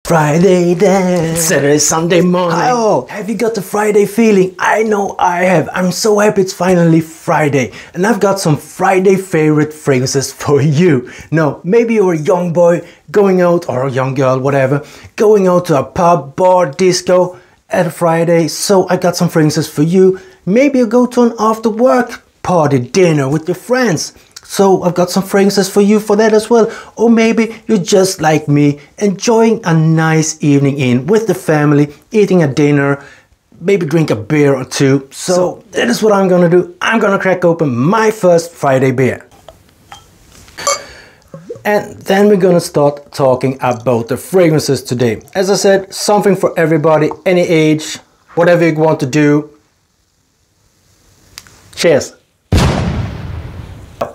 Friday dance, Saturday, Sunday morning. Oh, have you got the Friday feeling? I know I have. I'm so happy it's finally Friday. And I've got some Friday favorite fragrances for you. Now, maybe you're a young boy going out, or a young girl, whatever, going out to a pub, bar, disco at a Friday. So I got some fragrances for you. Maybe you go to an after work party, dinner with your friends. So I've got some fragrances for you for that as well. Or maybe you're just like me, enjoying a nice evening in with the family, eating a dinner, maybe drink a beer or two. So that is what I'm gonna do. I'm gonna crack open my first Friday beer. And then we're gonna start talking about the fragrances today. As I said, something for everybody, any age, whatever you want to do. Cheers!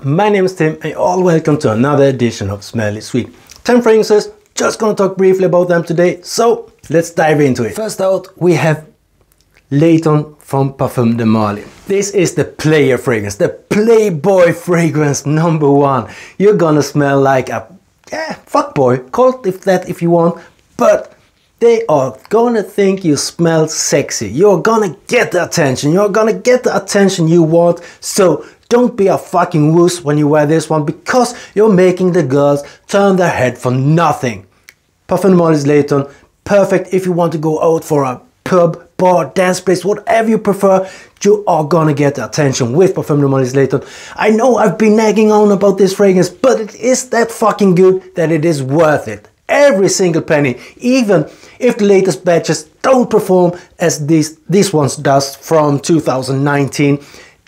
My name is Tim and you're all welcome to another edition of Smelly Sweet. 10 fragrances, just gonna talk briefly about them today, so let's dive into it. First out we have Layton from Parfums de Marly. This is the player fragrance, the Playboy fragrance #1. You're gonna smell like a fuckboy, call it that if you want, but they are gonna think you smell sexy. You're gonna get the attention, you're gonna get the attention you want, so don't be a fucking wuss when you wear this one, because you're making the girls turn their head for nothing. Parfums de Marly's Layton, perfect if you want to go out for a pub, bar, dance place, whatever you prefer. You are gonna get the attention with Parfums de Marly's Layton. I know I've been nagging on about this fragrance, but it is that fucking good that it is worth it. Every single penny, even if the latest batches don't perform as these ones does from 2019.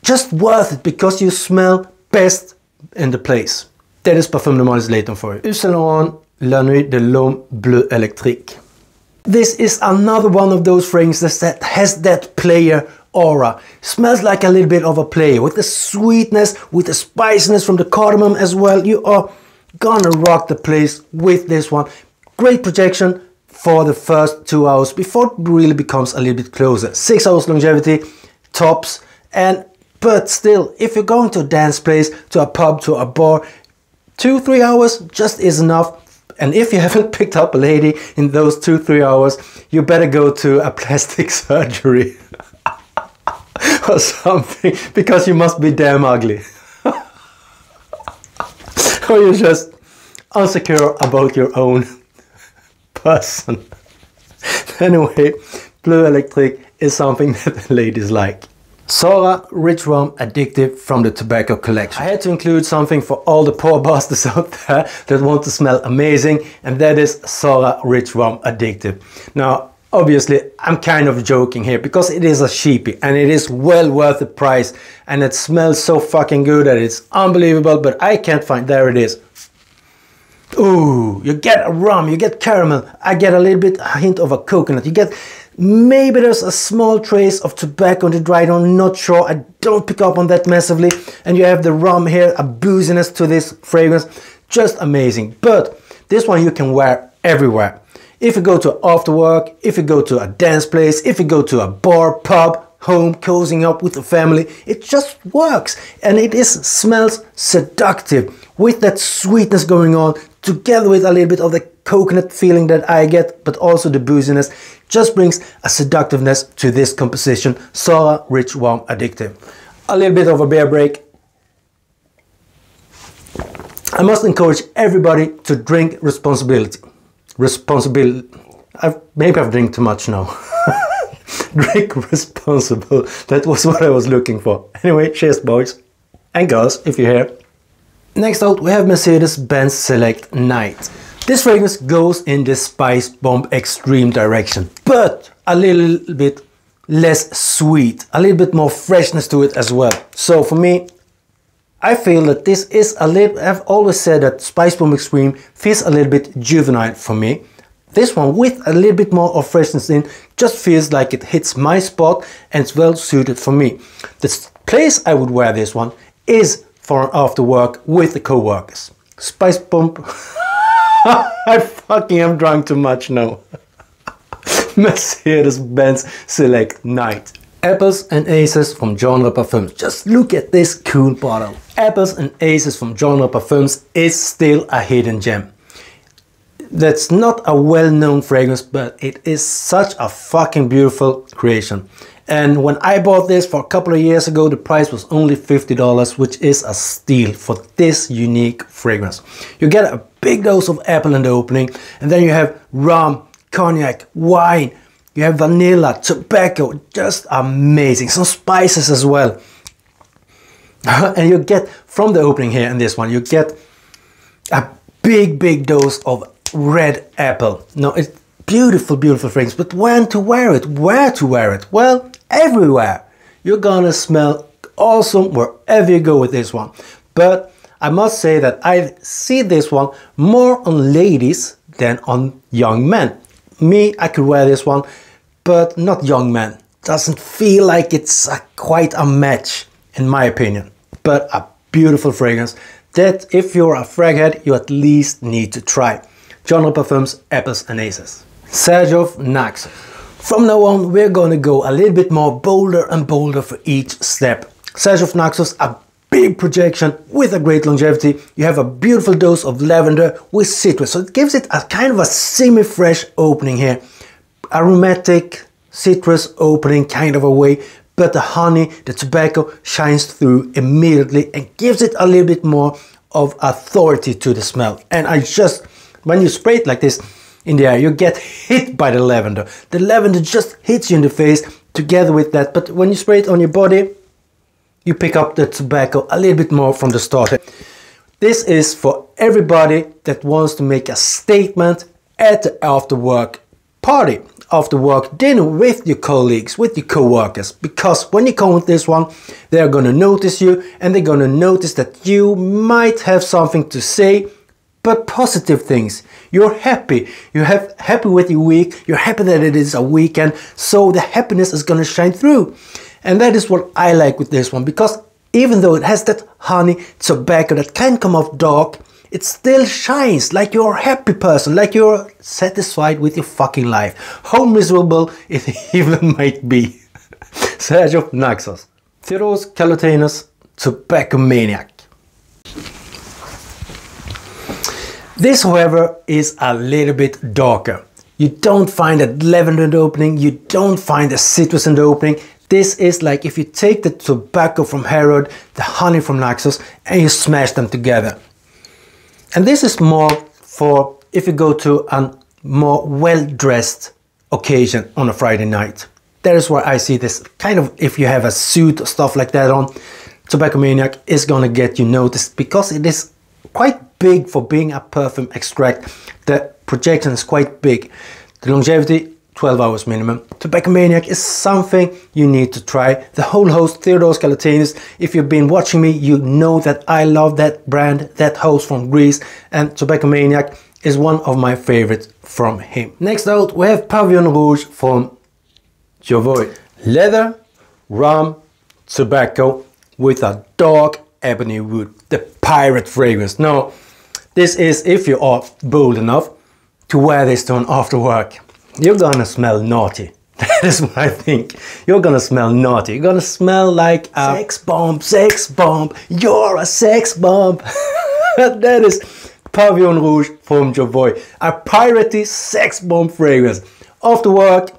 Just worth it because you smell best in the place. That is Parfums de Marly's Layton for you. Xerjoff La Nuit de l'homme Bleu électrique. This is another one of those fragrances that has that player aura. Smells like a little bit of a player with the sweetness, with the spiciness from the cardamom as well. You are gonna rock the place with this one. Great projection for the first 2 hours before it really becomes a little bit closer. 6 hours longevity, tops, but still, if you're going to a dance place, to a pub, to a bar, 2-3 hours just is enough. And if you haven't picked up a lady in those 2-3 hours, you better go to a plastic surgery or something, because you must be damn ugly. Or you're just insecure about your own person. Anyway, Bleu Electric is something that the ladies like. Zara Rich Rum Addictive from the Tobacco collection. I had to include something for all the poor bastards out there that want to smell amazing, and that is Zara Rich Rum Addictive. Now, obviously, I'm kind of joking here because it is a cheapie and it is well worth the price, and it smells so fucking good that it's unbelievable, but I can't find, there it is. Ooh, you get a rum, you get caramel, I get a little bit, a hint of a coconut, you get, maybe there's a small trace of tobacco on the dry, I'm not sure, I don't pick up on that massively, and you have the rum here, a booziness to this fragrance, just amazing. But this one you can wear everywhere. If you go to after work, if you go to a dance place, if you go to a bar, pub, home, cozying up with the family, it just works, and it smells seductive with that sweetness going on, together with a little bit of the coconut feeling that I get, but also the booziness, just brings a seductiveness to this composition. Zara Rich Rum Addictive. A little bit of a beer break. I must encourage everybody to drink responsibility. Maybe I've drank too much now. Drink responsible. That was what I was looking for. Anyway, cheers boys and girls if you're here. Next out we have Mercedes-Benz Select Night. This fragrance goes in the Spicebomb extreme direction, but a little bit less sweet, a little bit more freshness to it as well. So for me, I feel that this is a little, I've always said that Spicebomb Extreme feels a little bit juvenile for me. This one with a little bit more of freshness in just feels like it hits my spot and it's well suited for me. The place I would wear this one is for an after work with the co-workers. Spicebomb. I fucking am drunk too much now. Mercedes-Benz Select Night. Apples and Aces from Genre Parfums. Just look at this cool bottle. Apples and Aces from Genre Parfums is still a hidden gem. That's not a well-known fragrance, but it is such a fucking beautiful creation. And when I bought this for a couple of years ago, the price was only $50, which is a steal for this unique fragrance. You get a big dose of apple in the opening, and then you have rum, cognac, wine, you have vanilla, tobacco, just amazing. Some spices as well. And you get, from the opening here in this one, you get a big dose of red apple. Now, it's beautiful, beautiful fragrance, but when to wear it? Where to wear it? Well, everywhere. You're gonna smell awesome wherever you go with this one. But I must say that I see this one more on ladies than on young men. Me, I could wear this one, but not young men. Doesn't feel like it's quite a match, in my opinion. But a beautiful fragrance that if you're a fraghead, you at least need to try. Genre Parfums, Apples and Aces. Xerjoff Naxos. From now on, we're gonna go a little bit more bolder and bolder for each step. Xerjoff Naxos, a big projection with a great longevity. You have a beautiful dose of lavender with citrus, so it gives it a kind of a semi-fresh opening here. Aromatic citrus opening kind of a way, but the honey, the tobacco shines through immediately and gives it a little bit more of authority to the smell. And when you spray it like this in the air, you get hit by the lavender. The lavender just hits you in the face together with that, but when you spray it on your body, you pick up the tobacco a little bit more from the start. This is for everybody that wants to make a statement at the after work party, after work dinner with your colleagues, with your co-workers, because when you come with this one, they're gonna notice you, and they're gonna notice that you might have something to say, but positive things. You're happy. You're happy with your week. You're happy that it is a weekend. So the happiness is going to shine through. And that is what I like with this one. Because even though it has that honey tobacco that can come off dark, it still shines like you're a happy person. Like you're satisfied with your fucking life. How miserable it even might be. Xerjoff Naxos. Theodoros Kalotinis Tobacco Maniac. This, however, is a little bit darker. You don't find that lavender in the opening, you don't find the citrus in the opening. This is like if you take the tobacco from Herod, the honey from Naxos, and you smash them together. And this is more for if you go to a more well-dressed occasion on a Friday night. That is where I see this kind of, if you have a suit or stuff like that on, Tobacco Maniac is gonna get you noticed because it is quite big for being a perfume extract. The projection is quite big. The longevity, 12 hours minimum. Tobacco Maniac is something you need to try. The whole host, Theodoros Kalotinis, if you've been watching me, you know that I love that brand, that host from Greece, and Tobacco Maniac is one of my favorites from him. Next out, we have Pavillon Rouge from Jovoy. Leather, rum, tobacco with a dark ebony wood. The pirate fragrance. Now, this is if you are bold enough to wear this to an after work. You're gonna smell naughty. That is what I think. You're gonna smell naughty. You're gonna smell like a sex bomb, sex bomb. You're a sex bomb. That is Pavillon Rouge from Jovoy. A piratey sex bomb fragrance. After work,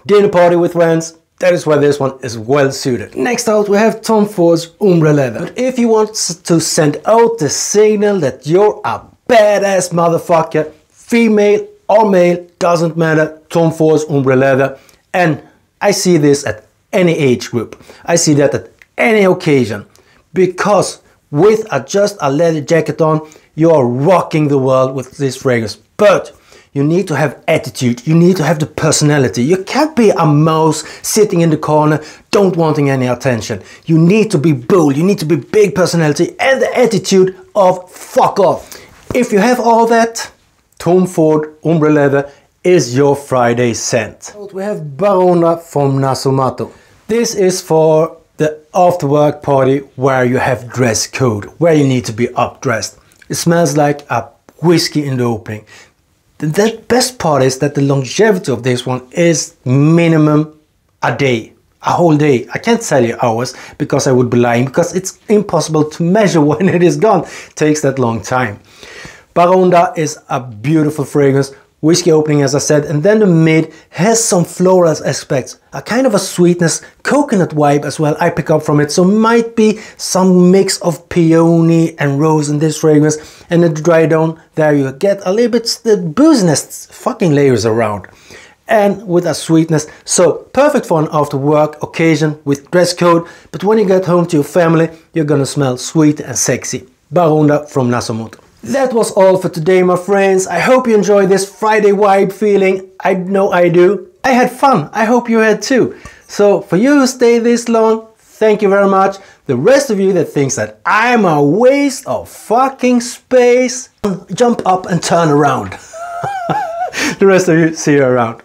dinner party with friends. That is why this one is well suited. Next out we have Tom Ford's Ombre leather. But if you want to send out the signal that you're a badass motherfucker, female or male, doesn't matter, Tom Ford's Ombre leather. And I see this at any age group. I see that at any occasion. Because with just a leather jacket on, you are rocking the world with this fragrance. But you need to have attitude, you need to have the personality. You can't be a mouse sitting in the corner, don't wanting any attention. You need to be bold, you need to be big personality and the attitude of fuck off. If you have all that, Tom Ford Ombre leather is your Friday scent. We have Baraonda from Nasomatto. This is for the after work party where you have dress code, where you need to be up dressed. It smells like a whiskey in the opening. The best part is that the longevity of this one is minimum a day, a whole day. I can't tell you hours because I would be lying, because it's impossible to measure when it is gone. It takes that long time. Baraonda is a beautiful fragrance. Whiskey opening, as I said, and then the mid has some floral aspects, a kind of a sweetness, coconut vibe as well I pick up from it, so might be some mix of peony and rose in this fragrance, and in the dry down there you get a little bit the booziness fucking layers around, and with a sweetness, so perfect for an after work occasion with dress code, but when you get home to your family you're gonna smell sweet and sexy. Baraonda from Nasomatto. That was all for today, my friends. I hope you enjoyed this Friday vibe feeling. I know I do. I had fun. I hope you had too. So for you who stayed this long, thank you very much. The rest of you that thinks that I'm a waste of fucking space, jump up and turn around. The rest of you, see you around.